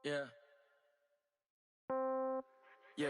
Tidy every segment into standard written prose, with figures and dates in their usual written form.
Yeah. Yeah.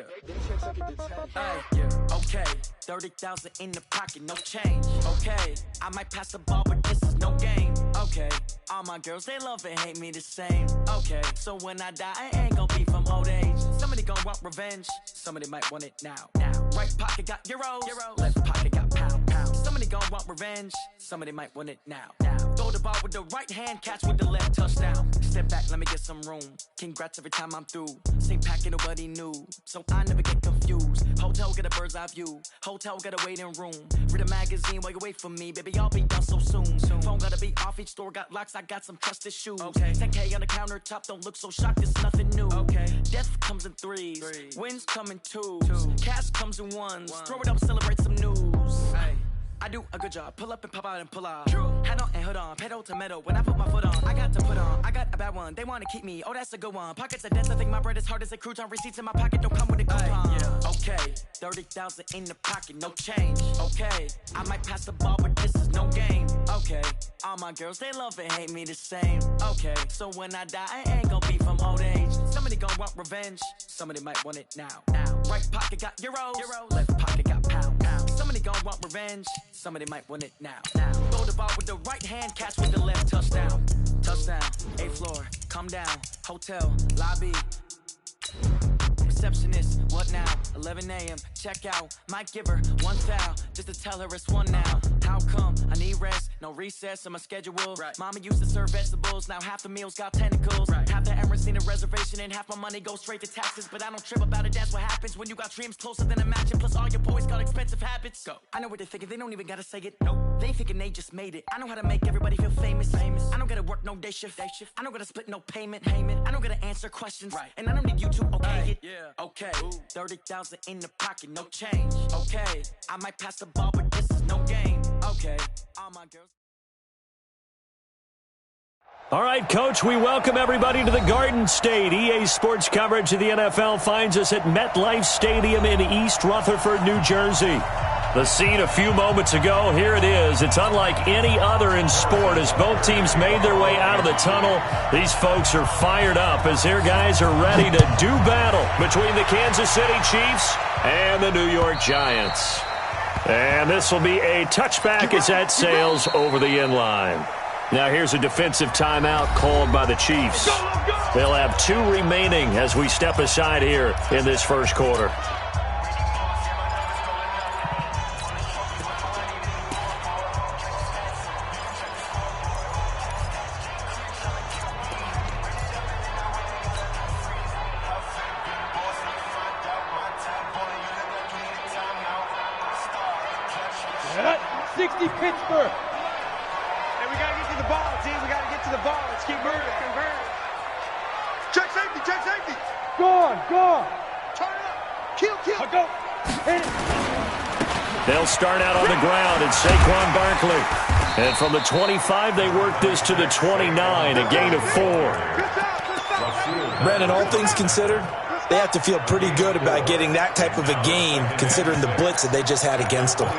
Hey, yeah. Okay. 30,000 in the pocket, no change. Okay. I might pass the ball, but this is no game. Okay. All my girls, they love and hate me the same. Okay. So when I die, I ain't gonna be from old age. Somebody gon' want revenge. Somebody might want it now. Right pocket got euros. Left pocket got pound. Somebody gon' want revenge. Somebody might want it now. Throw the ball with the right hand, catch with the left, touchdown. Step back, let me get some room. Congrats every time I'm through. Same packet, nobody knew. So I never get confused. Hotel get a bird's eye view. Hotel got a waiting room. Read a magazine while you wait for me. Baby, I'll be done so soon. Phone gotta be off, each store got locks. I got some trusted shoes. 10K on the countertop, don't look so shocked, it's nothing new. Death comes in threes. Wins come in twos. Cash comes in ones. Throw it up, celebrate some news. I do a good job. Pull up and pop out and pull out. Head on and hood on. Pedal to metal. When I put my foot on, I got to put on. I got a bad one. They want to keep me. Oh, that's a good one. Pockets are dense. I think my bread is hard as a crouton. Receipts in my pocket don't come with a coupon. Okay. 30,000 in the pocket. No change. Okay. I might pass the ball, but this is no game. Okay. All my girls, they love and hate me the same. Okay. So when I die, I ain't gonna be from old age. Somebody gon' want revenge. Somebody might want it now. Right pocket got euros. Left pocket got pound. Somebody gon' want revenge. Somebody might want it now. Throw the ball with the right hand, catch with the left, touchdown. Touchdown, 8th floor, come down. Hotel, lobby. Receptionist, what now? 11 a.m., check out. Might give her one foul, just to tell her it's one now. How come? I need rest, no recess in my schedule. Mama used to serve vegetables, now half the meals got tentacles. Half the Emirates need a reservation and half my money goes straight to taxes. But I don't trip about it, that's what happens when you got dreams closer than a match. And plus all your boys got expensive habits. Go. I know what they're thinking, they don't even gotta say it. Nope. They thinking they just made it. I know how to make everybody feel famous. I don't gotta work no day shift. I don't gotta split no payment. I don't gotta answer questions. And I don't need you to okay it. Okay, 30,000 in the pocket, no change. Okay, I might pass the ball, but this is no game. Okay, all my girls. All right, Coach, we welcome everybody to the Garden State. EA Sports coverage of the NFL finds us at MetLife Stadium in East Rutherford, New Jersey. The scene a few moments ago, here it is. It's unlike any other in sport as both teams made their way out of the tunnel. These folks are fired up as their guys are ready to do battle between the Kansas City Chiefs and the New York Giants. And this will be a touchback as that sails over the inline. Now here's a defensive timeout called by the Chiefs. They'll have 2 remaining as we step aside here in this first quarter. Pittsburgh. And we got to get to the ball, team. We got to get to the ball. Let's keep moving. Check safety. Go on. Turn it up. Kill. Go. Hit it. They'll start out on the ground and Saquon Barkley. And from the 25, they work this to the 29, a gain of 4. Brandon, all things considered, they have to feel pretty good about getting that type of a gain considering the blitz that they just had against them.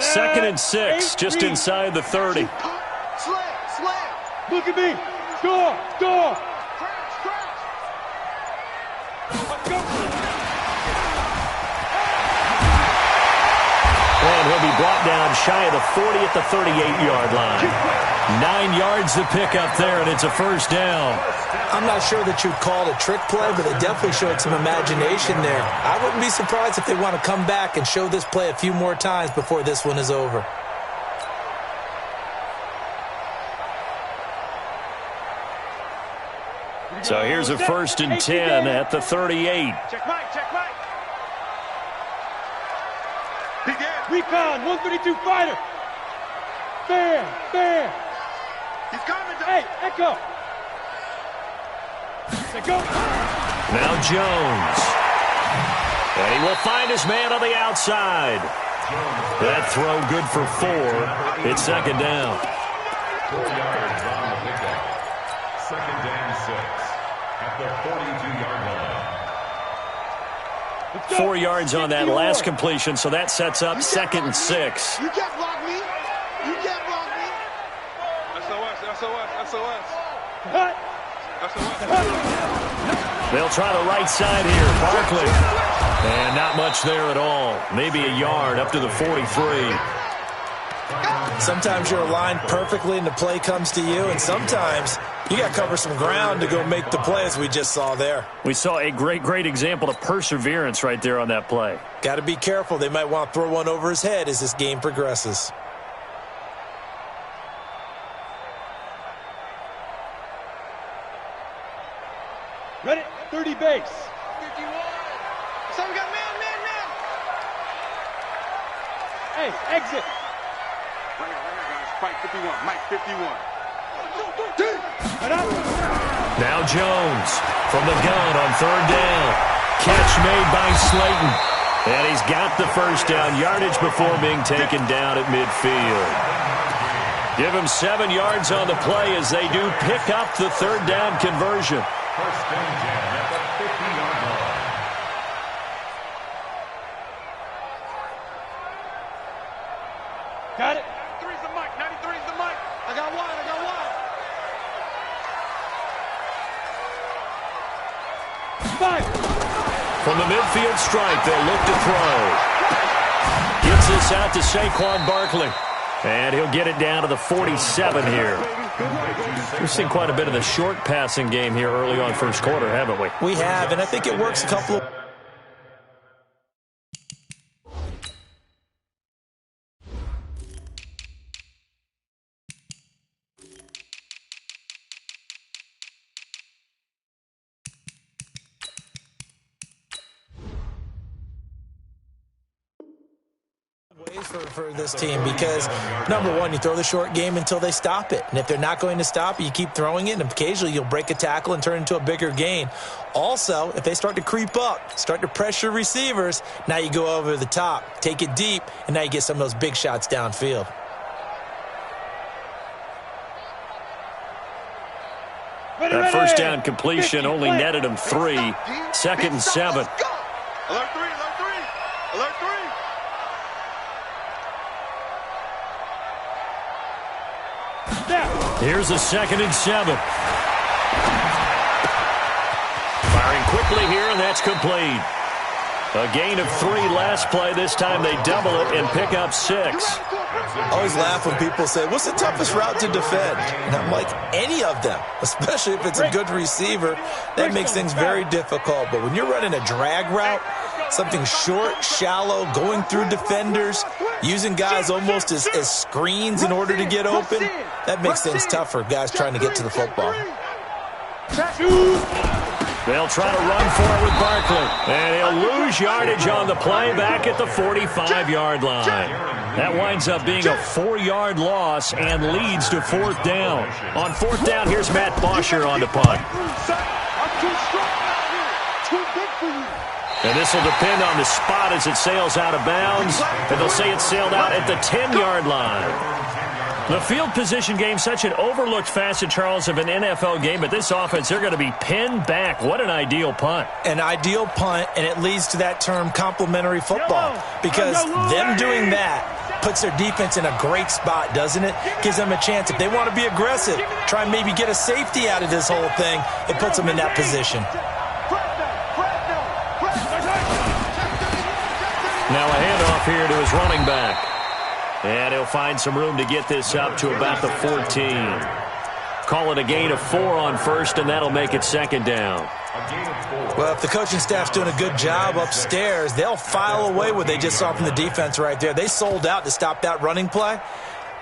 Second and 6, just inside the 30. Slam. Look at me. Door. Let's go. And he'll be brought down shy of the 40 at the 38-yard line. 9 yards to pick up there, and it's a first down. I'm not sure that you'd call it a trick play, but they definitely showed some imagination there. I wouldn't be surprised if they want to come back and show this play a few more times before this one is over. So here's a 1st and 10 at the 38. Check Mike. Recon, 132 fighter. Fair. He's coming. Hey, Echo. Go. Now Jones. And he will find his man on the outside. That throw good for 4. It's second down. 4 yards on the pickup. Second down 6 at the 42-yard line. 4 yards on that last completion, so that sets up second and 6. You can't block me. You can't block me. SOS. They'll try the right side here. Barkley. And not much there at all. Maybe a yard up to the 43. Sometimes you're aligned perfectly and the play comes to you, and sometimes you got to cover some ground to go make the play, as we just saw there. We saw a great example of perseverance right there on that play. Got to be careful. They might want to throw one over his head as this game progresses. Ready? 30 base. 51. So we got man. Hey, exit. Right here, guys. Spike 51. Mike 51. Now Jones from the gun on third down. Catch made by Slayton. And he's got the first down. Yardage before being taken down at midfield. Give him 7 yards on the play as they do pick up the third down conversion. First down jam at the 50-yard line. Got it. 93's the mic. 93's the mic. I got one. Five. From the midfield stripe, they'll look to throw. Gets this out to Saquon Barkley. And he'll get it down to the 47 here. We've seen quite a bit of the short passing game here early on first quarter, haven't we? We have, and I think it works a couple of for this team, because number one, you throw the short game until they stop it, and if they're not going to stop it, you keep throwing it, and occasionally you'll break a tackle and turn into a bigger gain. Also, if they start to creep up, start to pressure receivers, now you go over the top, take it deep, and now you get some of those big shots downfield. That first down completion only netted him 3. Second and 7. Alert 3. Here's a second and 7. Firing quickly here, and that's complete. A gain of 3 last play. This time they double it and pick up 6. I always laugh when people say, what's the toughest route to defend? And I'm like, any of them, especially if it's a good receiver. That makes things very difficult. But when you're running a drag route, something short, shallow, going through defenders, using guys almost as screens in order to get open, that makes things tough for guys trying to get to the football. They'll try to run for it with Barkley. And he'll lose yardage on the play back at the 45-yard line. That winds up being a 4-yard loss and leads to 4th down. On 4th down, here's Matt Bosher on the punt. And this will depend on the spot as it sails out of bounds. And they'll say it sailed out at the 10-yard line. The field position game, such an overlooked facet, Charles, of an NFL game. But this offense, they're going to be pinned back. What an ideal punt. An ideal punt, and it leads to that term complementary football. Because them doing that puts their defense in a great spot, doesn't it? Gives them a chance. If they want to be aggressive, try and maybe get a safety out of this whole thing, it puts them in that position. Now a handoff here to his running back. And he'll find some room to get this up to about the 14. Call it a gain of 4 on first, and that'll make it second down. Well, if the coaching staff's doing a good job upstairs, they'll file away what they just saw from the defense right there. They sold out to stop that running play.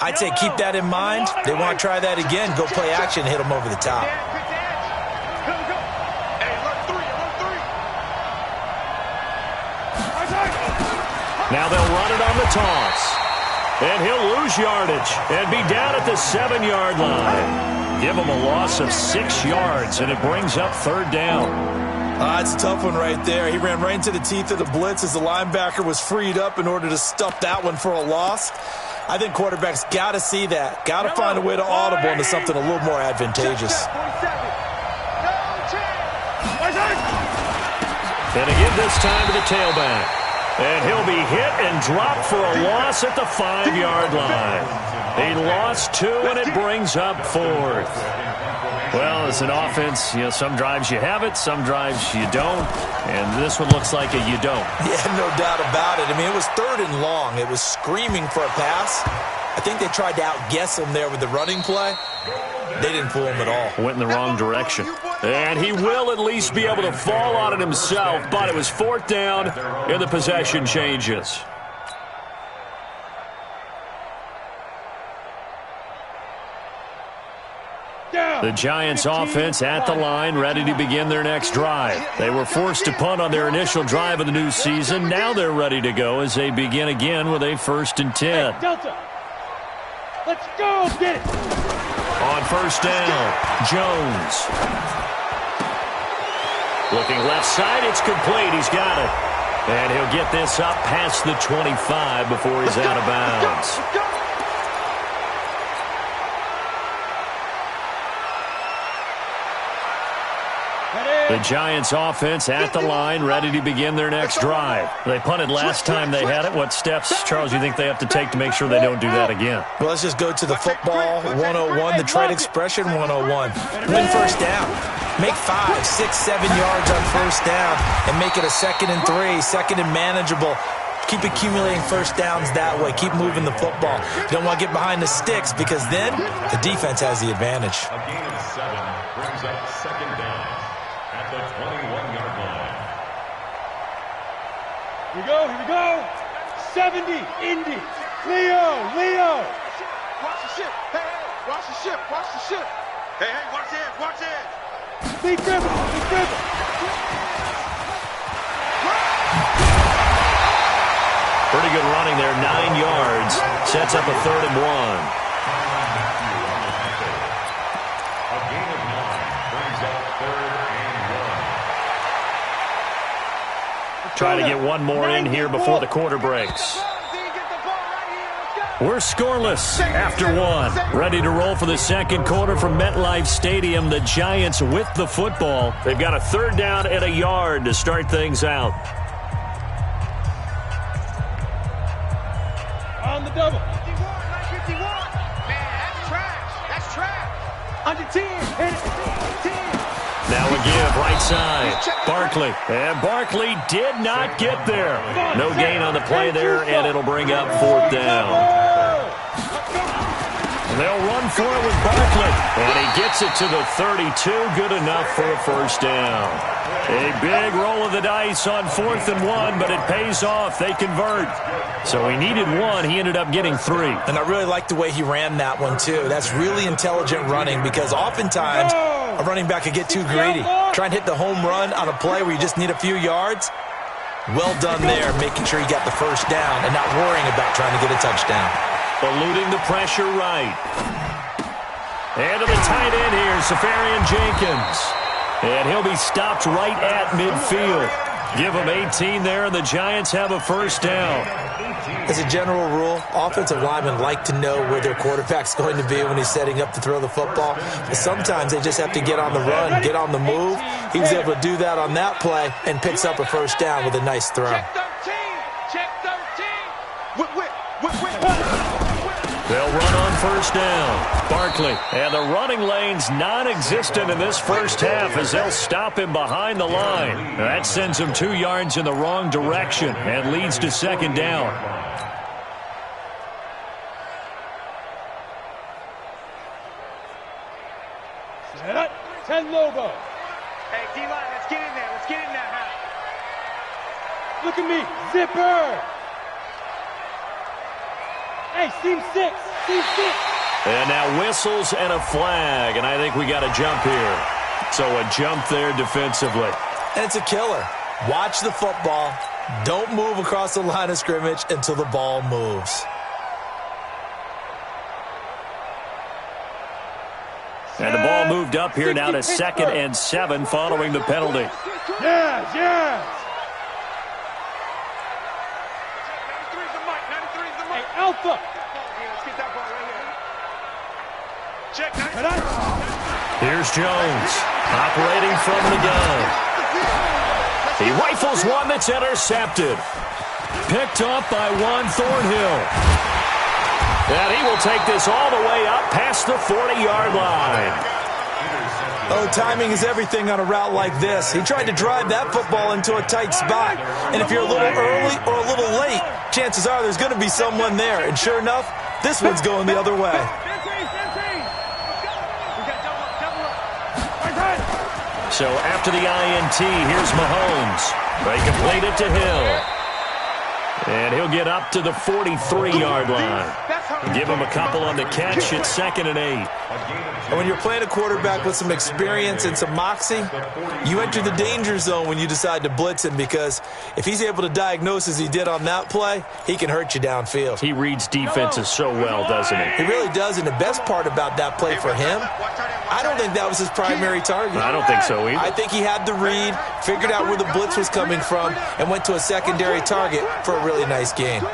I'd say keep that in mind. They want to try that again, go play action, and hit them over the top. Now they'll run it on the toss. And he'll lose yardage and be down at the 7-yard line. Give him a loss of 6 yards, and it brings up 3rd down. It's a tough one right there. He ran right into the teeth of the blitz as the linebacker was freed up in order to stuff that one for a loss. I think quarterbacks got to see that. Got to find a way to audible into something a little more advantageous. And again this time to the tailback. And he'll be hit and dropped for a loss at the 5-yard line. He lost 2, and it brings up 4th. Well, as an offense, some drives you have it, some drives you don't. And this one looks like you don't. Yeah, no doubt about it. I mean, it was 3rd and long. It was screaming for a pass. I think they tried to outguess him there with the running play. They didn't fool him at all. Went in the wrong direction. And he will at least be able to fall on it himself, but it was 4th down, and the possession changes. The Giants offense at the line, ready to begin their next drive. They were forced to punt on their initial drive of the new season. Now they're ready to go as they begin again with a 1st and 10. Hey, Delta. Let's go, get it. On 1st down, Jones. Looking left side, it's complete. He's got it. And he'll get this up past the 25 before he's out of bounds. The Giants offense at the line, ready to begin their next drive. They punted last time they had it. What steps, Charles, you think they have to take to make sure they don't do that again? Well, let's just go to the football 101, the trade expression 101. Win 1st down. Make 5, 6, 7 yards on 1st down and make it a 2nd and 3, 2nd and manageable. Keep accumulating 1st downs that way. Keep moving the football. You don't want to get behind the sticks because then the defense has the advantage. A gain of 7 brings up 2nd down at the 21-yard line. Here we go. 70, Indy. Leo. Watch the ship. Hey, watch the ship. Hey, watch it. Big dribble. Pretty good running there, 9 yards. Sets up a 3rd and 1. A gain of 9 brings up 3rd and 1. Try to get one more in here before the quarter breaks. We're scoreless after 1. Ready to roll for the 2nd quarter from MetLife Stadium. The Giants with the football. They've got a 3rd down and a yard to start things out. On the double. 51. Man, that's trash. Under 10. Hit it. 10. Now a give, right side. Barkley. And Barkley did not get there. No gain on the play there, and it'll bring up 4th down. They'll run for it with Barkley. And he gets it to the 32. Good enough for a 1st down. A big roll of the dice on 4th and 1, but it pays off. They convert. So he needed 1. He ended up getting 3. And I really like the way he ran that one, too. That's really intelligent running because oftentimes a running back could get too greedy. Try and hit the home run on a play where you just need a few yards. Well done there, making sure you got the 1st down and not worrying about trying to get a touchdown. Eluding the pressure right. And to the tight end here, Safarian Jenkins. And he'll be stopped right at midfield. Give him 18 there, and the Giants have a 1st down. As a general rule, offensive linemen like to know where their quarterback's going to be when he's setting up to throw the football. But sometimes they just have to get on the run, get on the move. He was able to do that on that play and picks up a 1st down with a nice throw. Check 13. They'll run on 1st down. Barkley. And the running lane's non-existent in this 1st half as they'll stop him behind the line. That sends him 2 yards in the wrong direction and leads to 2nd down. Set up. 10 Lobo. Hey, D-line, let's get in there. Look at me. Zipper. Hey, seam 6. And now whistles and a flag, and I think we got a jump here. So a jump there defensively. And it's a killer. Watch the football. Don't move across the line of scrimmage until the ball moves. And the ball moved up here now to 2nd and 7 following the penalty. Yes, yes. Hey, Alpha. Let's get that ball right here. Check. Here's Jones, operating from the gun. He rifles one that's intercepted. Picked off by Juan Thornhill. And he will take this all the way up past the 40-yard line. Oh, timing is everything on a route like this. He tried to drive that football into a tight spot. And if you're a little early or a little late, chances are there's going to be someone there. And sure enough, this one's going the other way. So after the INT, here's Mahomes. They complete it to Hill. And he'll get up to the 43-yard line. Give him a couple on the catch at 2nd and 8. And when you're playing a quarterback with some experience and some moxie, you enter the danger zone when you decide to blitz him, because if he's able to diagnose as he did on that play, he can hurt you downfield. He reads defenses so well, doesn't he? He really does, and the best part about that play for him, I don't think that was his primary target. I don't think so either. I think he had the read, figured out where the blitz was coming from, and went to a secondary target for a really nice game.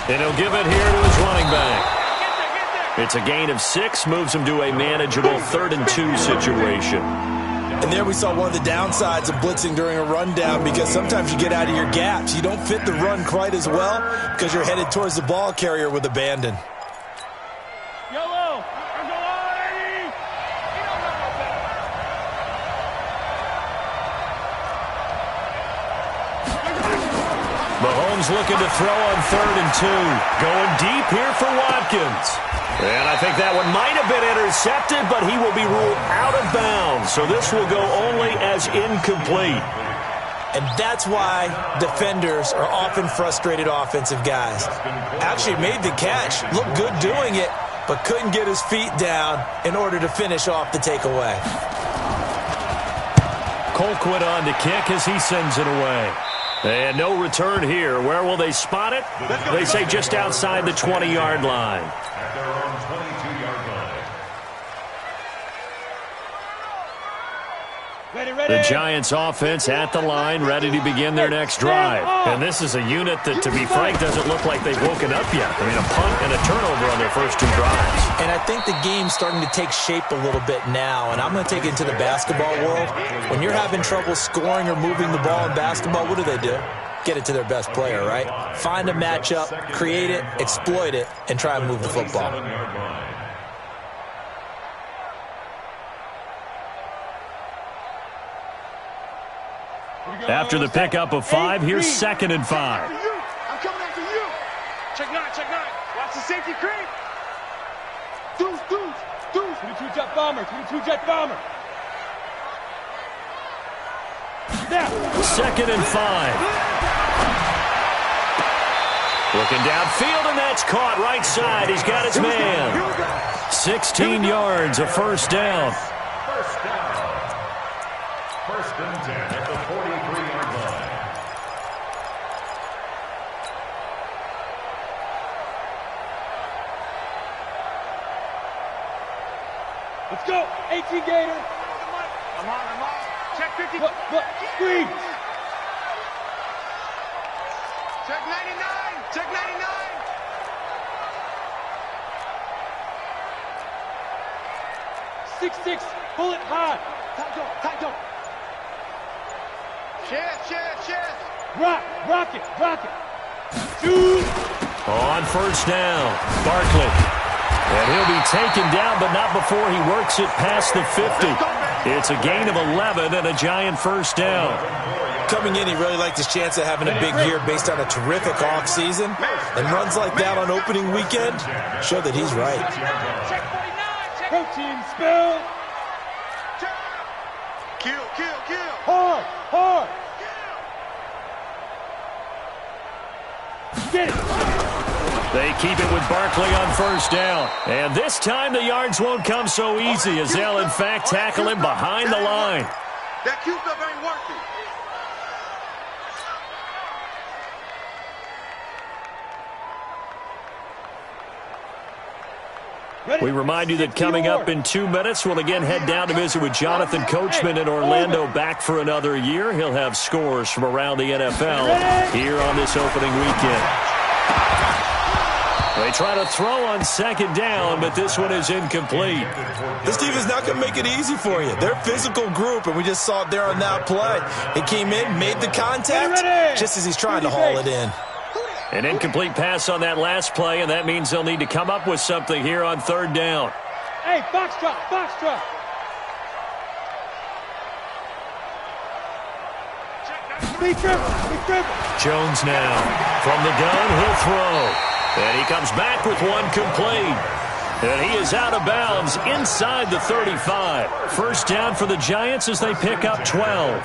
And he'll give it here to his running back. It's a gain of 6, moves him to a manageable 3rd and 2 situation. And there we saw one of the downsides of blitzing during a rundown, because sometimes you get out of your gaps. You don't fit the run quite as well because you're headed towards the ball carrier with abandon. Mahomes looking to throw on 3rd and 2. Going deep here for Watkins. And I think that one might have been intercepted, but he will be ruled out of bounds. So this will go only as incomplete. And that's why defenders are often frustrated offensive guys. Actually made the catch, looked good doing it, but couldn't get his feet down in order to finish off the takeaway. Colquitt on to kick as he sends it away. And no return here. Where will they spot it? They say just outside the 20-yard line. At their own 22-yard line. The Giants offense at the line, ready to begin their next drive. And this is a unit that, to be frank, doesn't look like they've woken up yet. I mean, a punt and a turnover on their first 2 drives. And I think the game's starting to take shape a little bit now, and I'm going to take it into the basketball world. When you're having trouble scoring or moving the ball in basketball, what do? Get it to their best player, right? Find a matchup, create it, exploit it, and try and move the football. After the pickup of 5, here's 2nd and 5. I'm coming after you. Check 9. Watch the safety creep. Deuce. 22 jet bomber. Now. 2nd and 5. Looking downfield, and that's caught right side. He's got his man. 16 yards, a first down. First and 10 at the 43-yard line. Let's go. 18 Gator. I'm on. Check 50. Look. Screen. Check 99. Check 99. Six. Pull it high. Tight go. Chest. Rock it. Shoot. On first down, Barkley. And he'll be taken down, but not before he works it past the 50. It's a gain of 11 and a Giant first down. Coming in, he really liked his chance of having a big year based on a terrific offseason. And runs like that on opening weekend show that he's right. Protein spill. Kill. Hard. Get it. They keep it with Barkley on first down. And this time the yards won't come so easy, as they'll in fact tackle him behind the line. That Q stuff ain't working. We remind you that coming up in 2 minutes, we'll again head down to visit with Jonathan Coachman in Orlando, back for another year. He'll have scores from around the NFL here on this opening weekend. They try to throw on second down, but this one is incomplete. This team is not going to make it easy for you. They're a physical group, and we just saw it there on that play. He came in, made the contact, just as he's trying to haul it in. An incomplete pass on that last play, and that means they'll need to come up with something here on third down. Hey, box drop. Be dribble. Jones now. From the gun, he'll throw. And he comes back with one complete. And he is out of bounds inside the 35. First down for the Giants as they pick up 12.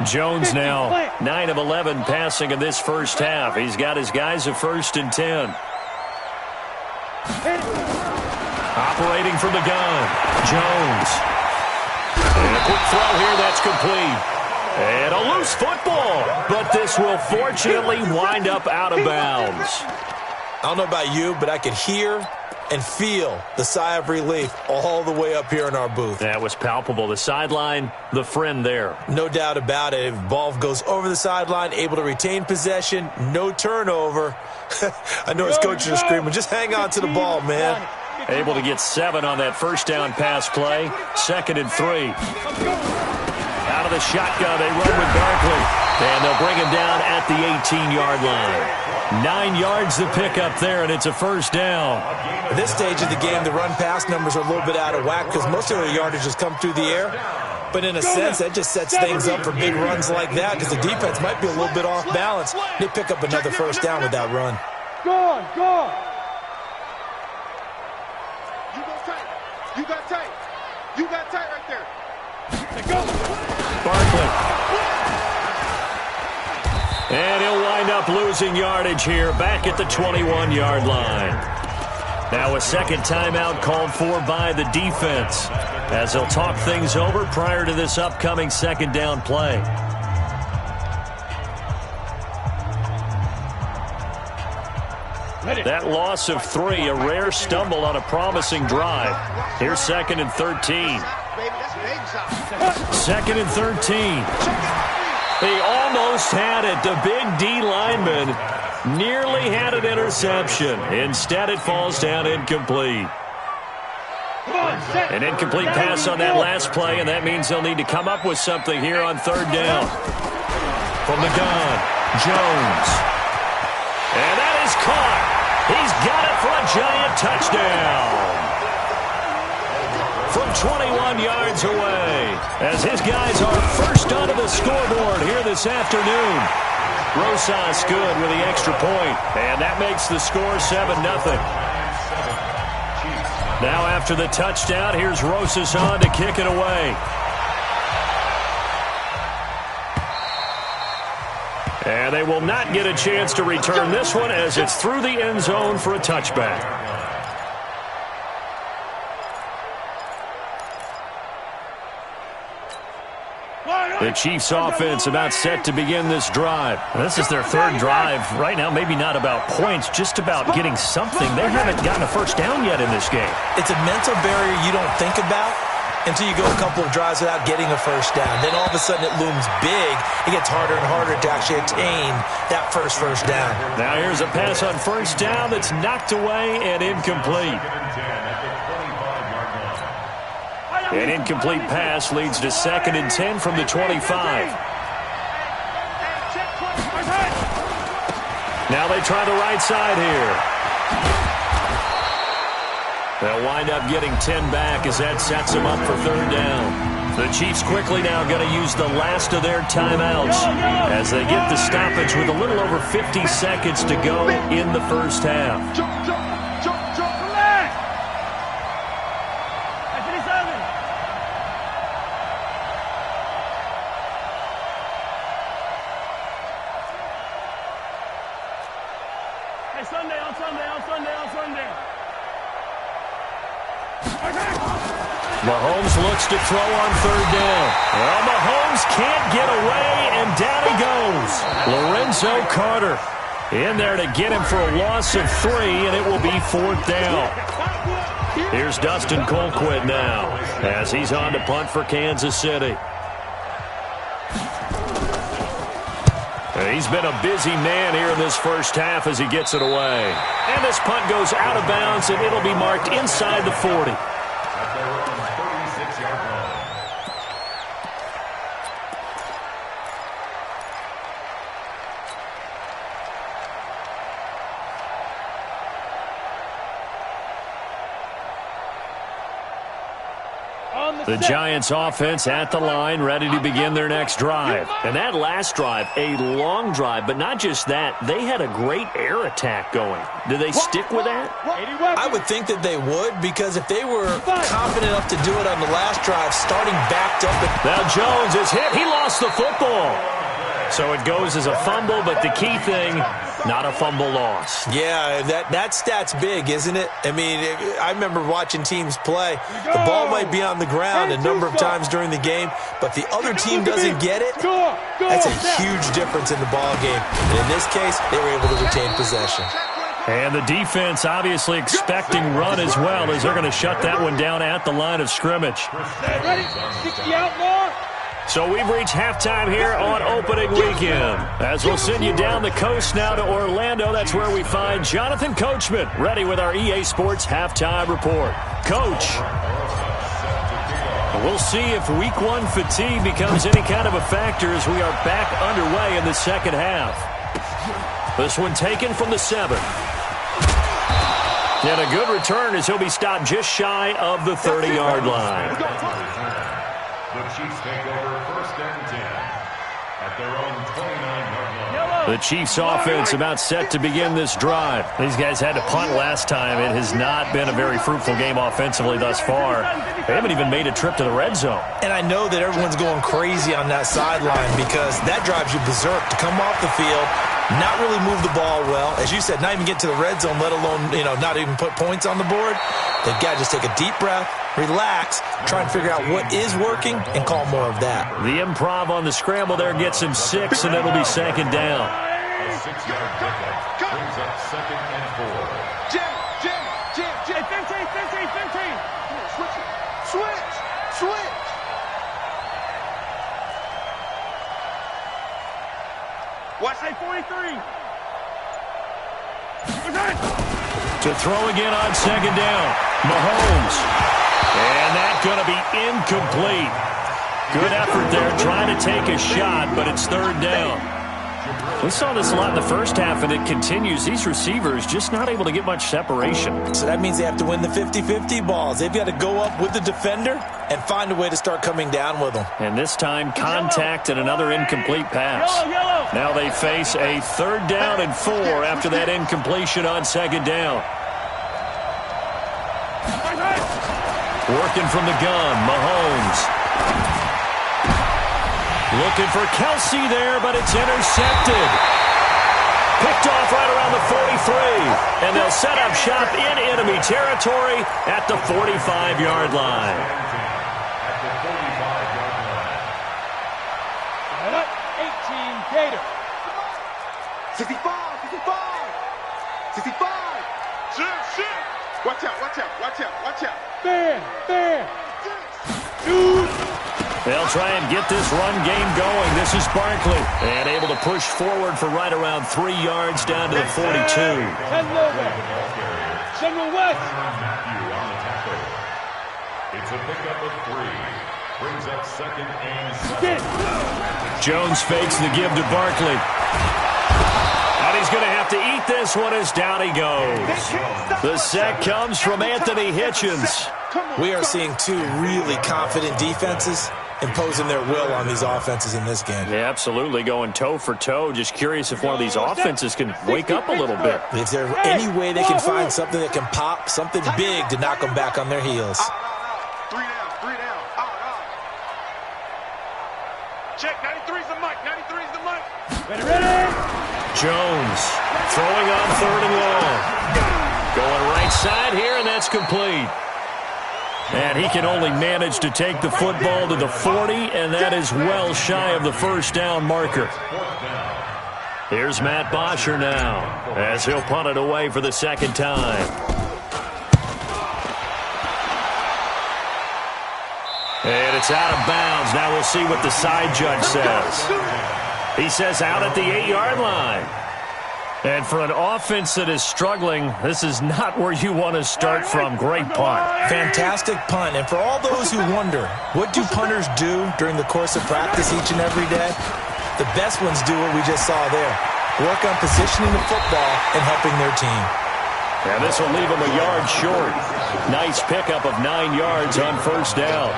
Jones now 9 of 11 passing in this first half. He's got his guys at 1st and 10. Operating from the gun, Jones. And a quick throw here, that's complete. And a loose football, but this will fortunately wind up out of bounds. I don't know about you, but I could hear and feel the sigh of relief all the way up here in our booth. That was palpable. The sideline, the friend there. No doubt about it. If ball goes over the sideline, able to retain possession, no turnover. I know his coaches are screaming, just hang on to the ball, man. Able to get 7 on that first down pass play. 2nd and 3. Out of the shotgun, they run with Barkley. And they'll bring him down at the 18-yard line. 9 yards to pick up there, and it's a first down. At this stage of the game, the run-pass numbers are a little bit out of whack because most of the yardage has come through the air. But in a sense, that just sets things up for big runs like that because the defense might be a little bit off balance. They pick up another first down with that run. Go on. You got tight right there. Go. Barkley. And he'll wind up losing yardage here back at the 21-yard line. Now a second timeout called for by the defense as they'll talk things over prior to this upcoming second down play. That loss of 3, a rare stumble on a promising drive. Here's 2nd and 13. 2nd and 13. They almost had it. The big D lineman nearly had an interception. Instead, it falls down incomplete. An incomplete pass on that last play, and that means they'll need to come up with something here on third down. From the gun, Jones. And that is caught. He's got it for a Giant touchdown. From 21 yards away, as his guys are first onto the scoreboard here this afternoon. Rosas good with the extra point, and that makes the score 7-0. Now after the touchdown, here's Rosas on to kick it away. And they will not get a chance to return this one as it's through the end zone for a touchback. The Chiefs offense about set to begin this drive. This is their 3rd drive. Right now, maybe not about points, just about getting something. They haven't gotten a first down yet in this game. It's a mental barrier you don't think about until you go a couple of drives without getting a first down. Then all of a sudden it looms big. It gets harder and harder to actually attain that first down. Now here's a pass on first down that's knocked away and incomplete. An incomplete pass leads to 2nd and 10 from the 25. Now they try the right side here. They'll wind up getting 10 back as that sets them up for third down. The Chiefs quickly now going to use the last of their timeouts as they get the stoppage with a little over 50 seconds to go in the first half. Mahomes looks to throw on third down. Well, Mahomes can't get away, and down he goes. Lorenzo Carter in there to get him for a loss of 3, and it will be 4th down. Here's Dustin Colquitt now as he's on to punt for Kansas City. He's been a busy man here in this first half as he gets it away. And this punt goes out of bounds, and it'll be marked inside the 40. At their own 36-yard line. The Giants offense at the line, ready to begin their next drive. And that last drive, a long drive, but not just that. They had a great air attack going. Do they stick with that? I would think that they would, because if they were confident enough to do it on the last drive, starting backed up. Now Jones is hit. He lost the football. So it goes as a fumble, but the key thing, not a fumble loss. Yeah, that stat's big, isn't it? I mean, I remember watching teams play. The ball might be on the ground a number of times during the game, but the other team doesn't get it. That's a huge difference in the ball game. And in this case, they were able to retain possession. And the defense obviously expecting run as well, as they're going to shut that one down at the line of scrimmage. Ready? 60 out more. So we've reached halftime here on opening weekend. As we'll send you down the coast now to Orlando, that's where we find Jonathan Coachman, ready with our EA Sports halftime report. Coach, we'll see if week 1 fatigue becomes any kind of a factor as we are back underway in the second half. This one taken from the 7. And a good return as he'll be stopped just shy of the 30-yard line. The Chiefs take over 1st and 10 at their own 29-yard line. The Chiefs offense about set to begin this drive. These guys had to punt last time. It has not been a very fruitful game offensively thus far. They haven't even made a trip to the red zone. And I know that everyone's going crazy on that sideline because that drives you berserk to come off the field, not really move the ball well. As you said, not even get to the red zone, let alone, not even put points on the board. They've got to just take a deep breath, relax, try and figure out what is working, and call more of that. The improv on the scramble there gets him 6, and it'll be 2nd down. A 6-yard pickup brings up 2nd and 4. Jim. 15. Switch. Watch that 43. To throw again on 2nd down. Mahomes. And that's going to be incomplete. Good effort there trying to take a shot, but it's 3rd down. We saw this a lot in the first half, and it continues. These receivers just not able to get much separation. So that means they have to win the 50-50 balls. They've got to go up with the defender and find a way to start coming down with them. And this time, contact and another incomplete pass. Now they face a 3rd down and 4 after that incompletion on 2nd down. Working from the gun, Mahomes. Looking for Kelsey there, but it's intercepted. Picked off right around the 43. And they'll set up shop in enemy territory at the 45-yard line. At the 45-yard line. 18 Gator. 65. Shit. Watch out. Fair. Dude. They'll try and get this run game going. This is Barkley. And able to push forward for right around 3 yards down to the 42. General West. Matthew on the tackle. It's a pickup of 3. Brings up 2nd and 7. Jones fakes the give to Barkley. And he's going to have to eat this one as down he goes. The sack comes from Anthony Hitchens. We are seeing 2 really confident defenses imposing their will on these offenses in this game. Yeah, absolutely, going toe for toe. Just curious if one of these offenses can wake up a little bit. Is there any way they can find something that can pop, something big to knock them back on their heels? 3 down. Check, 93's the mic. Ready. Jones throwing on 3rd and long. Going right side here, and that's complete. And he can only manage to take the football to the 40, and that is well shy of the first down marker. Here's Matt Bosher now, as he'll punt it away for the second time. And it's out of bounds. Now we'll see what the side judge says. He says out at the 8-yard line. And for an offense that is struggling, this is not where you want to start from. Great punt. Fantastic punt. And for all those who wonder, what do punters do during the course of practice each and every day? The best ones do what we just saw there. Work on positioning the football and helping their team. And this will leave them a yard short. Nice pickup of 9 yards on first down.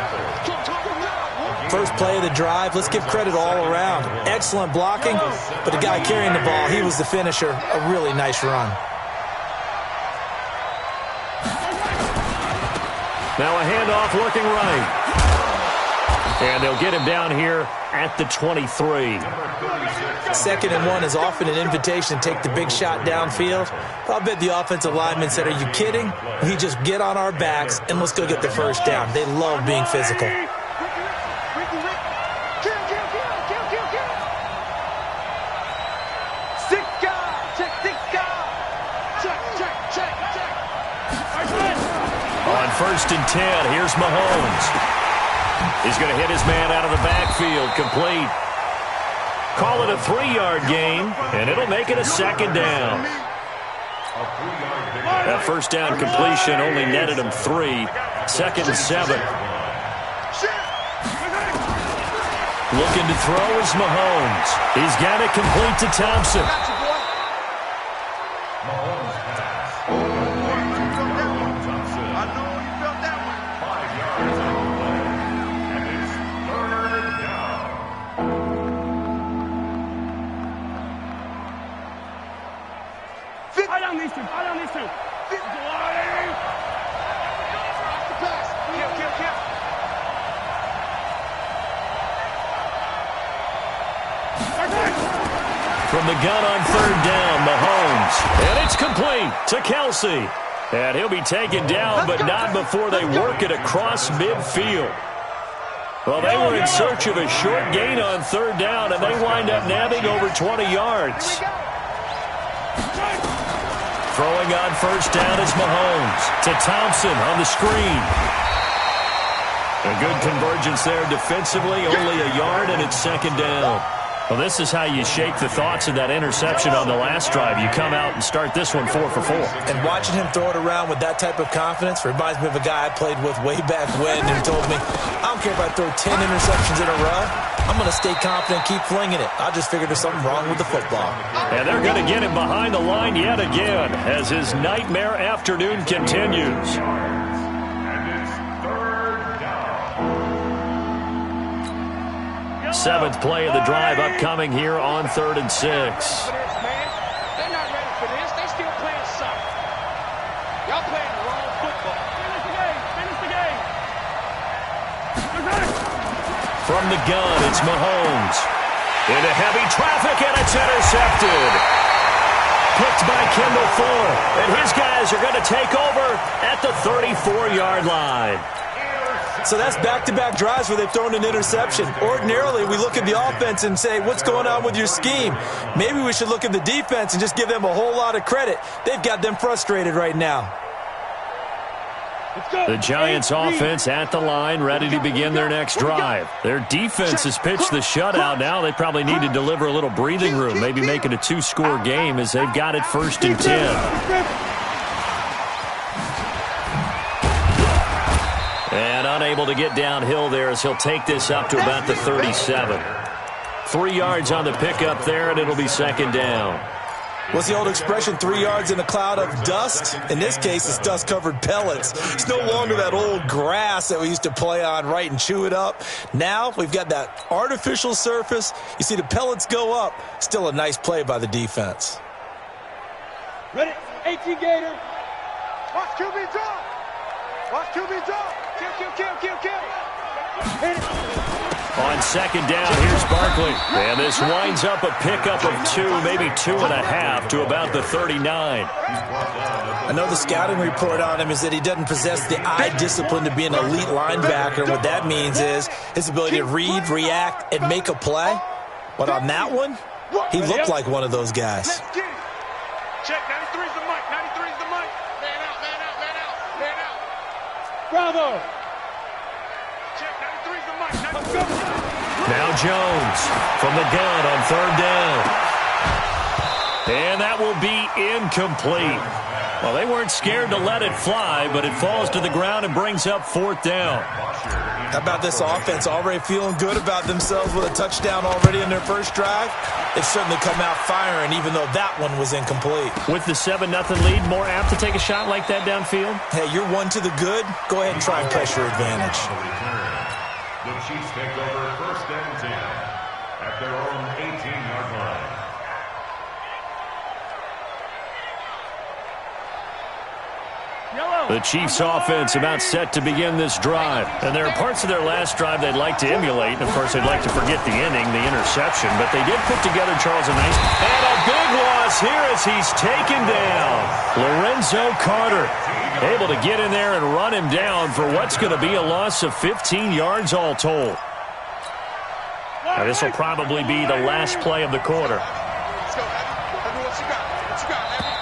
First play of the drive, let's give credit all around. Excellent blocking, but the guy carrying the ball, he was the finisher. A really nice run. Now a handoff looking right. And they'll get him down here at the 23. 2nd and 1 is often an invitation to take the big shot downfield. I'll bet the offensive lineman said, are you kidding? We just get on our backs and let's go get the first down. They love being physical. On 1st and 10, here's Mahomes. He's going to hit his man out of the backfield, complete. Call it a 3-yard gain, and it'll make it a 2nd down. That first down completion only netted him 3. 2nd and 7. Looking to throw is Mahomes. He's got it complete to Thompson. From the gun on 3rd down, Mahomes. And it's complete to Kelsey. And he'll be taken down, but not before they work it across midfield. Well, they were in search of a short gain on 3rd down, and they wind up nabbing over 20 yards. Throwing on 1st down is Mahomes to Thompson on the screen. A good convergence there defensively, only a yard, and it's 2nd down. Well, this is how you shake the thoughts of that interception on the last drive. You come out and start this one 4 for 4. And watching him throw it around with that type of confidence reminds me of a guy I played with way back when who told me, I don't care if I throw 10 interceptions in a row. I'm going to stay confident, keep flinging it. I just figured there's something wrong with the football. And they're going to get him behind the line yet again as his nightmare afternoon continues. 7th play of the drive upcoming here on 3rd and 6. They're not ready for this. They still playing soccer. Y'all playing the wrong football. Finish the game. Finish the game. From the gun, it's Mahomes. Into heavy traffic, and it's intercepted. Picked by Kendall Fuller. And his guys are going to take over at the 34-yard line. So that's back-to-back drives where they've thrown an interception. Ordinarily, we look at the offense and say, what's going on with your scheme? Maybe we should look at the defense and just give them a whole lot of credit. They've got them frustrated right now. The Giants offense at the line, ready to begin their next drive. Their defense has pitched the shutout now. They probably need to deliver a little breathing room, maybe make it a 2-score game as they've got it 1st and 10. And unable to get downhill there as he'll take this up to about the 37. 3 yards on the pickup there, and it'll be 2nd down. What's the old expression, 3 yards in a cloud of dust? In this case, it's dust-covered pellets. It's no longer that old grass that we used to play on, right, and chew it up. Now we've got that artificial surface. You see the pellets go up. Still a nice play by the defense. Ready, 18 Gator. Watch QB drop. Watch QB drop. Kill. On second down, here's Barkley. And this winds up a pickup of 2, maybe 2.5 to about the 39. I know the scouting report on him is that he doesn't possess the eye discipline to be an elite linebacker. What that means is his ability to read, react, and make a play. But on that one, he looked like one of those guys. Check, 93's the mic, 93's the mic. Man out, man out, man out, man out. Bravo. Check, 93's the mic, 93's. Now Jones from the gun on third down. And that will be incomplete. Well, they weren't scared to let it fly, but it falls to the ground and brings up fourth down. How about this offense already feeling good about themselves with a touchdown already in their first drive? They've certainly come out firing, even though that one was incomplete. With the 7-0 lead, more apt to take a shot like that downfield? Hey, you're one to the good. Go ahead and try and press your advantage. The Chiefs take over first and 10 at their own 18-yard line. The Chiefs offense about set to begin this drive. And there are parts of their last drive they'd like to emulate. And, of course, they'd like to forget the ending, the interception. But they did put together, Charles, a nice... And a big loss here as he's taken down. Lorenzo Carter able to get in there and run him down for what's going to be a loss of 15 yards all told. Now, this will probably be the last play of the quarter. Let's go, Heavy. What you got? What you got, Heavy?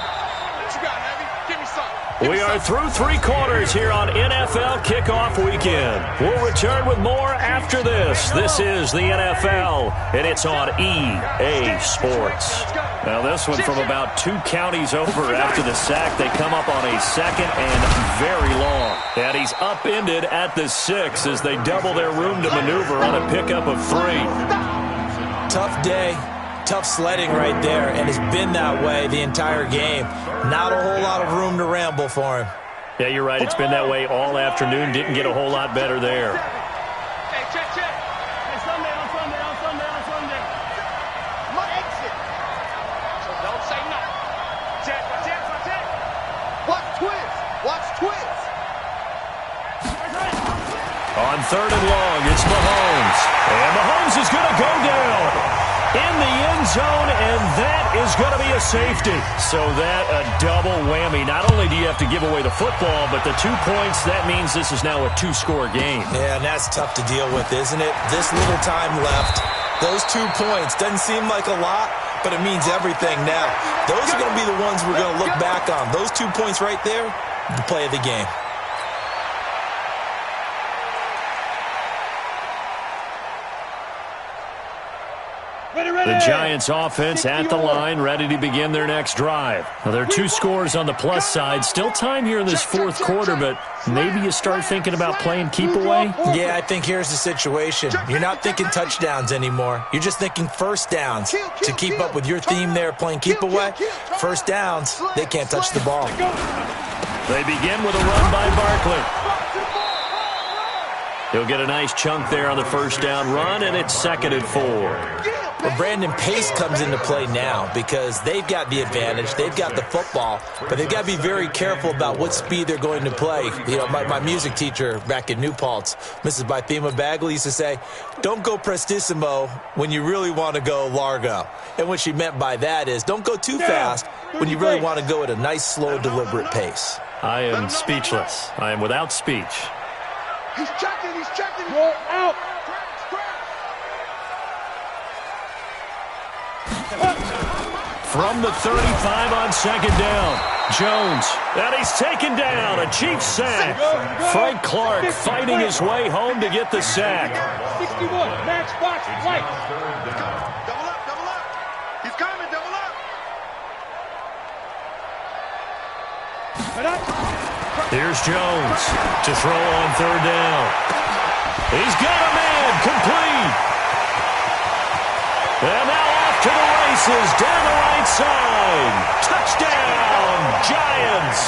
What you got, Heavy? Give me some. We are through 3 quarters here on NFL Kickoff Weekend. We'll return with more after this. This is the NFL, and it's on EA Sports. Now, this one from about 2 counties over after the sack. They come up on a second and very long. And he's upended at the 6 as they double their room to maneuver on a pickup of 3. Tough day. Tough sledding right there, and it's been that way the entire game. Not a whole lot of room to ramble for him. Yeah, you're right. It's been that way all afternoon. Didn't get a whole lot better there. Hey, check. Hey, Sunday. My exit. So don't say nothing. Check. Watch twist. On third and long, it's Mahomes. And Mahomes is going to go down in the end zone, and that is going to be a safety. So that a double whammy. Not only do you have to give away the football, but the 2 points, that means this is now a 2-score game. Yeah, and that's tough to deal with, isn't it? This little time left. Those 2 points doesn't seem like a lot, but it means everything now. Those are going to be the ones we're going to look back on. Those 2 points right there, the play of the game. The Giants offense at the line, ready to begin their next drive. Now, there are 2 scores on the plus side. Still time here in this fourth quarter, but maybe you start thinking about playing keep away? Yeah, I think here's the situation. You're not thinking touchdowns anymore. You're just thinking first downs. To keep up with your theme there, playing keep away, first downs, they can't touch the ball. They begin with a run by Barkley. He'll get a nice chunk there on the first down run, and it's 2nd and 4. Well, Brandon, pace comes into play now because they've got the advantage. They've got the football, but they've got to be very careful about what speed they're going to play. You know, my music teacher back in New Paltz, Mrs. Bythema Bagley, used to say, don't go prestissimo when you really want to go largo. And what she meant by that is don't go too fast when you really want to go at a nice, slow, deliberate pace. I am speechless. I am without speech. He's checking. Roll out. From the 35 on second down, Jones. And he's taken down. A Chiefs sack. Frank Clark fighting his way home to get the sack. 61, match box, light. Double up. He's coming, double up. Here's Jones to throw on third down. He's got a man, complete. And now off to the races, down the right side. Touchdown, Giants.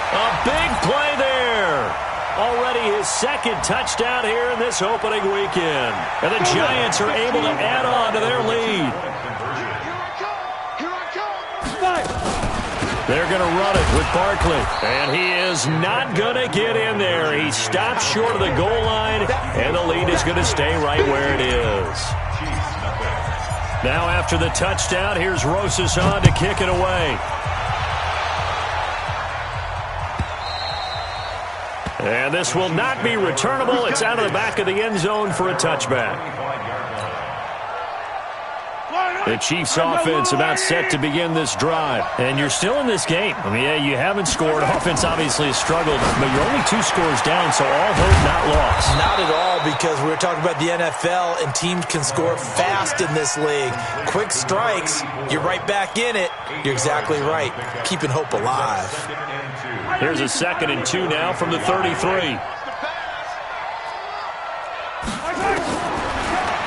A big play there. Already his 2nd touchdown here in this opening weekend. And the Giants are able to add on to their lead. Here I come. They're going to run it with Barkley. And he is not going to get in there. He stops short of the goal line, and the lead is going to stay right where it is. Now after the touchdown, here's Rosas on to kick it away. And this will not be returnable. It's out of the back of the end zone for a touchback. The Chiefs offense about set to begin this drive. And you're still in this game. I mean, yeah, you haven't scored. Offense obviously has struggled, but you're only 2 scores down, so all hope not lost. Not at all, because we were talking about the NFL, and teams can score fast in this league. Quick strikes, you're right back in it. You're exactly right. Keeping hope alive. Here's a 2nd and 2 now from the 33.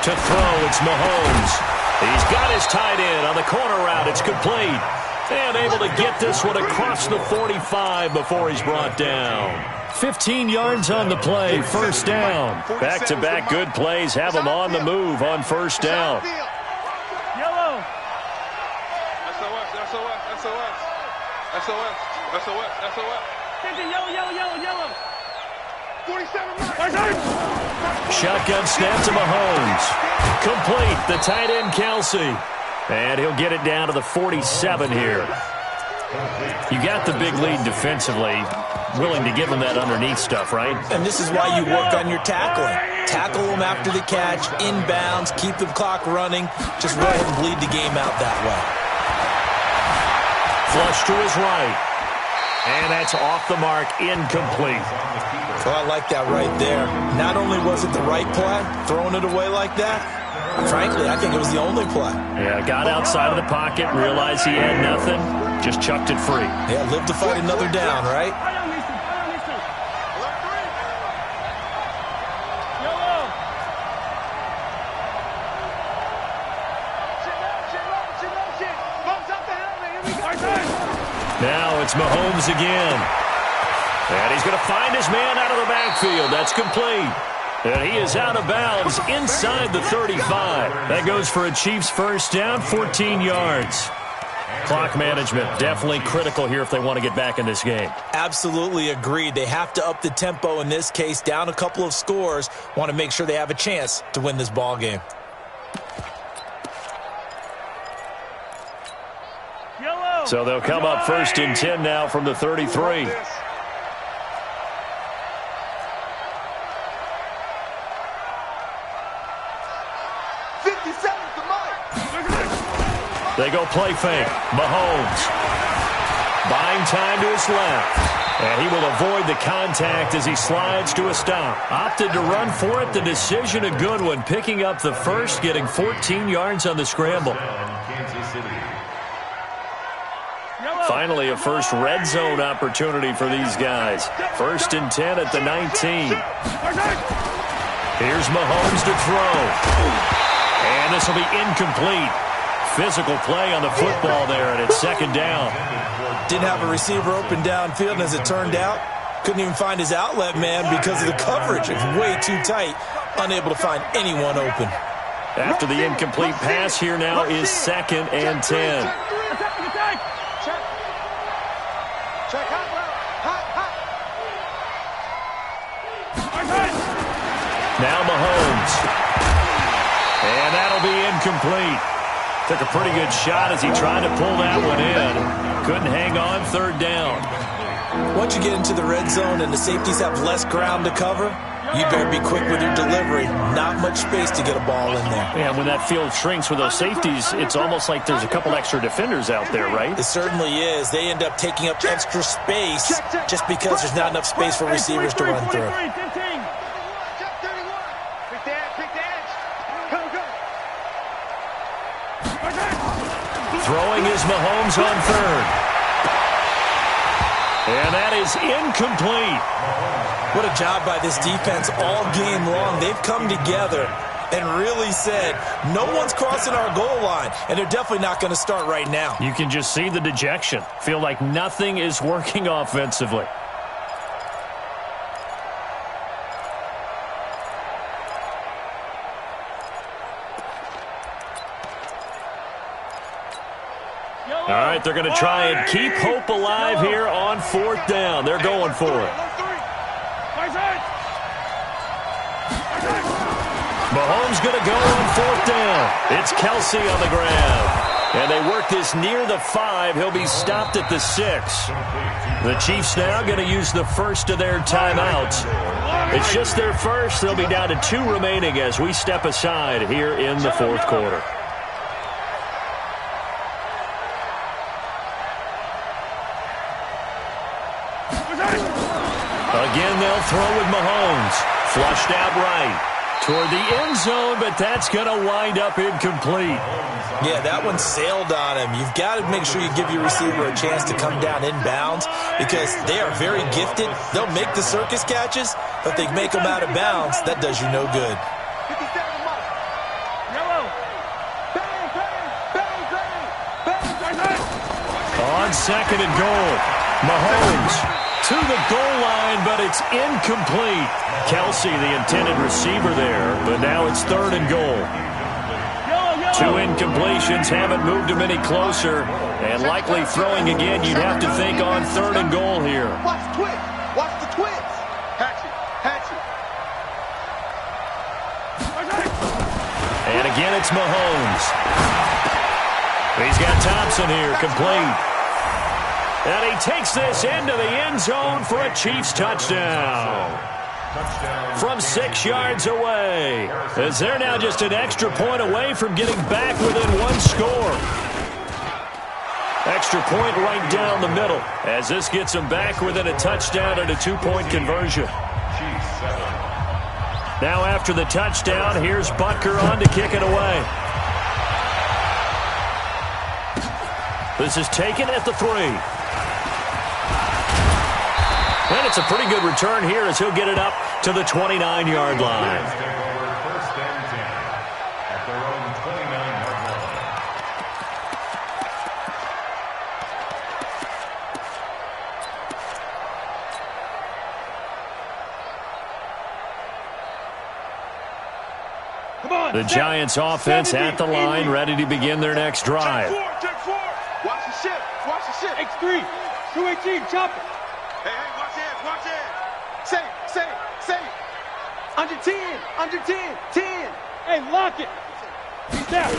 To throw, it's Mahomes. He's got his tight end on the corner route. It's complete. And able to get this one across the 45 before he's brought down. 15 yards on the play, first down. Back-to-back good plays have him on the move on first down. Yellow. SOS, SOS, SOS. SOS, SOS, SOS. Yellow. 47. Shotgun snap to Mahomes. Complete, the tight end Kelsey. And he'll get it down to the 47 here. You got the big lead defensively. Willing to give him that underneath stuff, right? And this is why you work on your tackling. Tackle them after the catch, inbounds, keep the clock running. Just let him bleed the game out that way. Flush to his right. And that's off the mark, incomplete. Well, I like that right there. Not only was it the right play, throwing it away like that, frankly, I think it was the only play. Yeah, got outside of the pocket, realized he had nothing, just chucked it free. Yeah, live to fight another down, right? Now it's Mahomes again. And he's going to find his man out of the backfield. That's complete. And he is out of bounds inside the 35. That goes for a Chiefs first down, 14 yards. Clock management definitely critical here if they want to get back in this game. Absolutely agreed. They have to up the tempo in this case, down a couple of scores. Want to make sure they have a chance to win this ball game. So they'll come up first and 10 now from the 33. They go play fake. Mahomes buying time to his left. And he will avoid the contact as he slides to a stop. Opted to run for it. The decision a good one. Picking up the first, getting 14 yards on the scramble. Finally, a first red zone opportunity for these guys. First and 10 at the 19. Here's Mahomes to throw. And this will be incomplete. Physical play on the football there, and it's second down. Didn't have a receiver open downfield, and as it turned out, couldn't even find his outlet man because of the coverage. It's way too tight. Unable to find anyone open. After the incomplete pass, here now is second and 10. Now Mahomes. And that'll be incomplete. Took a pretty good shot as he tried to pull that one in. Couldn't hang on, third down. Once you get into the red zone and the safeties have less ground to cover, you better be quick with your delivery. Not much space to get a ball in there. Yeah, when that field shrinks with those safeties, it's almost like there's a couple extra defenders out there, right? It certainly is. They end up taking up extra space just because there's not enough space for receivers to run through. Throwing is Mahomes on third. And that is incomplete. What a job by this defense all game long. They've come together and really said, no one's crossing our goal line, and they're definitely not going to start right now. You can just see the dejection. Feel like nothing is working offensively. All right, they're going to try and keep hope alive here on 4th down. They're going for it. Mahomes going to go on 4th down. It's Kelsey on the ground. And they work this near the 5. He'll be stopped at the 6. The Chiefs now going to use the first of their timeouts. It's just their first. They'll be down to 2 remaining as we step aside here in the 4th quarter. Again, they'll throw with Mahomes. Flushed out right toward the end zone, but that's going to wind up incomplete. Yeah, that one sailed on him. You've got to make sure you give your receiver a chance to come down inbounds because they are very gifted. They'll make the circus catches, but if they make them out of bounds, that does you no good. On 2nd and goal, Mahomes to the goal line, but it's incomplete. Kelsey, the intended receiver there, but now it's 3rd and goal. 2 incompletions haven't moved him any closer, and likely throwing again, you'd have to think on 3rd and goal here. Watch the twist. Watch the twist. Hatch it. And again, it's Mahomes. He's got Thompson here, complete. And he takes this into the end zone for a Chiefs touchdown. From 6 yards away, as they're now just an extra point away from getting back within 1 score. Extra point right down the middle, as this gets them back within a touchdown and a 2-point conversion. Now after the touchdown, here's Butker on to kick it away. This is taken at the 3. And it's a pretty good return here as he'll get it up to the 29-yard line. First and 10 at their own 29-yard line. Come on. The Giants offense at the line, ready to begin their next drive. Check 4. Watch the ship. X3. 218. Chop it. Hey, watch it. Say. Under 10. 10. Hey, lock it. He's down.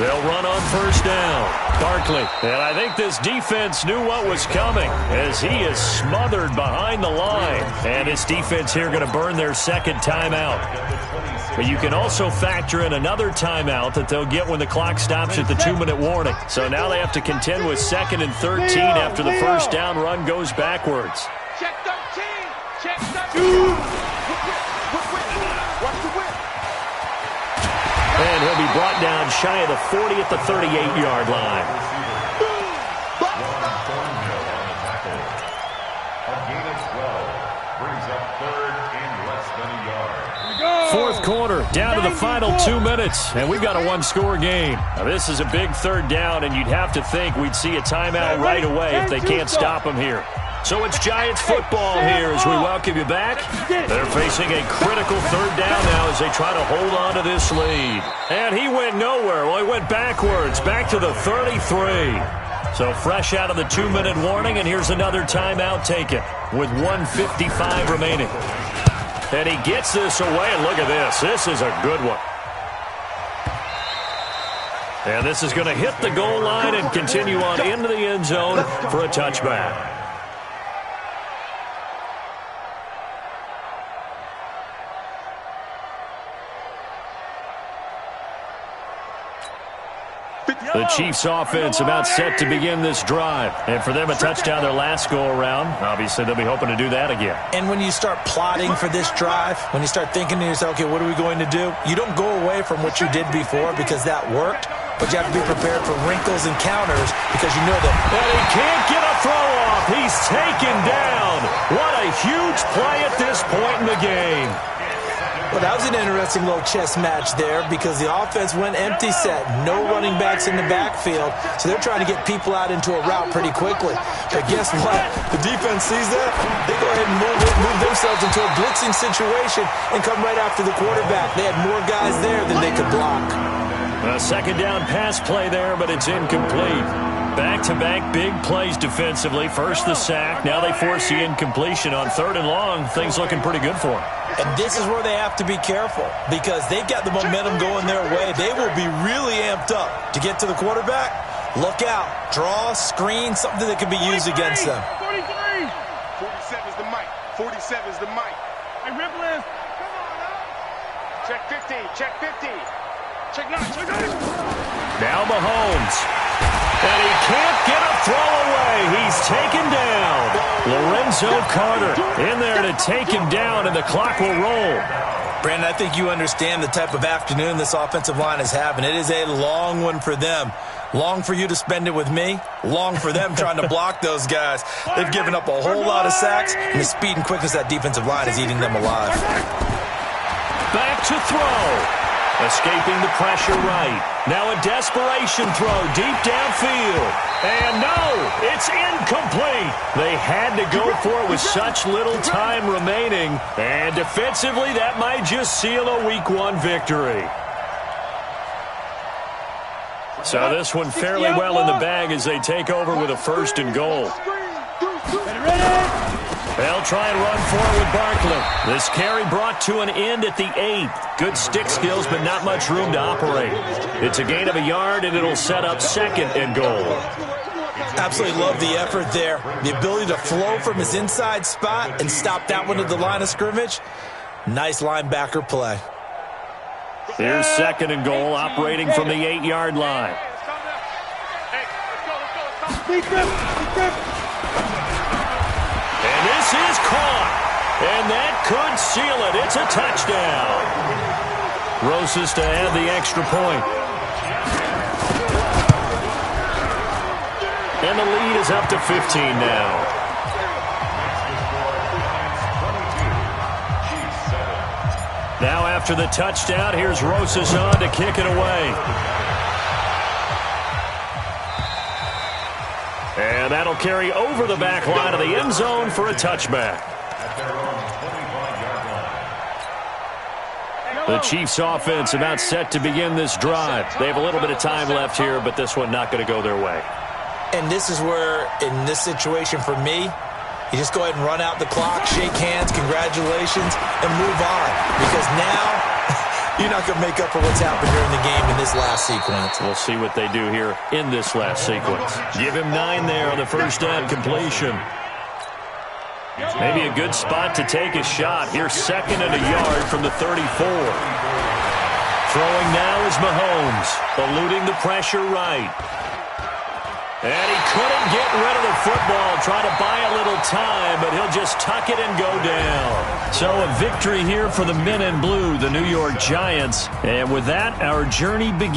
They'll run on 1st down. Barkley. And I think this defense knew what was coming as he is smothered behind the line. And this defense here going to burn their 2nd timeout. But you can also factor in another timeout that they'll get when the clock stops at the 2-minute warning. So now they have to contend with 2nd and 13 after the 1st down run goes backwards. Check 13. Check 13. Watch the whip. And he'll be brought down shy of the 40 at the 38-yard line. A gain of 12 brings up 3rd and less than a yard. 4th quarter, down to the final 2 minutes, and we've got a 1-score game. Now, this is a big 3rd down, and you'd have to think we'd see a timeout right away if they can't stop them here. So it's Giants football here as we welcome you back. They're facing a critical 3rd down now as they try to hold on to this lead. And he went nowhere. Well, he went backwards, back to the 33. So fresh out of the 2-minute warning, and here's another timeout taken with 1:55 remaining. And he gets this away, and look at this. This is a good one. And this is going to hit the goal line and continue on into the end zone for a touchback. The Chiefs offense about set to begin this drive. And for them, a touchdown their last go-around. Obviously, they'll be hoping to do that again. And when you start plotting for this drive, when you start thinking to yourself, okay, what are we going to do? You don't go away from what you did before because that worked, but you have to be prepared for wrinkles and counters because you know that. And he can't get a throw off. He's taken down. What a huge play at this point in the game. Well, that was an interesting little chess match there because the offense went empty set. No running backs in the backfield, so they're trying to get people out into a route pretty quickly. But guess what? The defense sees that. They go ahead and move themselves into a blitzing situation and come right after the quarterback. They had more guys there than they could block. A second down pass play there, but it's incomplete. Back-to-back big plays defensively. First the sack. Now they force the incompletion on 3rd and long. Things looking pretty good for them. And this is where they have to be careful because they've got the momentum going their way. They will be really amped up to get to the quarterback. Look out. Draw, screen, something that can be used against them. 43. 47 is the mic. 47 is the mic. Hey, Ripple is. Come on, now. Check 50. Check 50. Check 9. Check 9. Now Mahomes. And he can't get a throw away. He's taken down. Lorenzo Carter in there to take him down, and the clock will roll. Brandon, I think you understand the type of afternoon this offensive line is having. It is a long one for them. Long for you to spend it with me. Long for them trying to block those guys. They've given up a whole lot of sacks, and the speed and quickness of that defensive line is eating them alive. Back to throw. Escaping the pressure right. Now a desperation throw deep downfield. And no, it's incomplete. They had to go for it with such little time remaining. And defensively, that might just seal a Week 1 victory. So this one fairly well in the bag as they take over with a 1st and goal. They'll try and run forward with Barkley. This carry brought to an end at the 8th. Good stick skills, but not much room to operate. It's a gain of a yard, and it'll set up 2nd and goal. Absolutely love the effort there. The ability to flow from his inside spot and stop that one at the line of scrimmage. Nice linebacker play. Here's 2nd and goal, operating from the 8-yard line. And this is caught. And that could seal it. It's a touchdown. Rosas to add the extra point. And the lead is up to 15 now. Now after the touchdown, here's Rosas on to kick it away. And that'll carry over the back line of the end zone for a touchback. The Chiefs offense about set to begin this drive. They have a little bit of time left here, but this one not going to go their way. And this is where, in this situation for me, you just go ahead and run out the clock, shake hands, congratulations, and move on. Because now, you're not going to make up for what's happened during the game in this last sequence. We'll see what they do here in this last sequence. Give him 9 there on the first down completion. Maybe a good spot to take a shot. Here's 2nd and a yard from the 34. Throwing now is Mahomes, eluding the pressure right. And he couldn't get rid of the football, trying to buy a little time, but he'll just tuck it and go down. So a victory here for the men in blue, the New York Giants. And with that, our journey begins.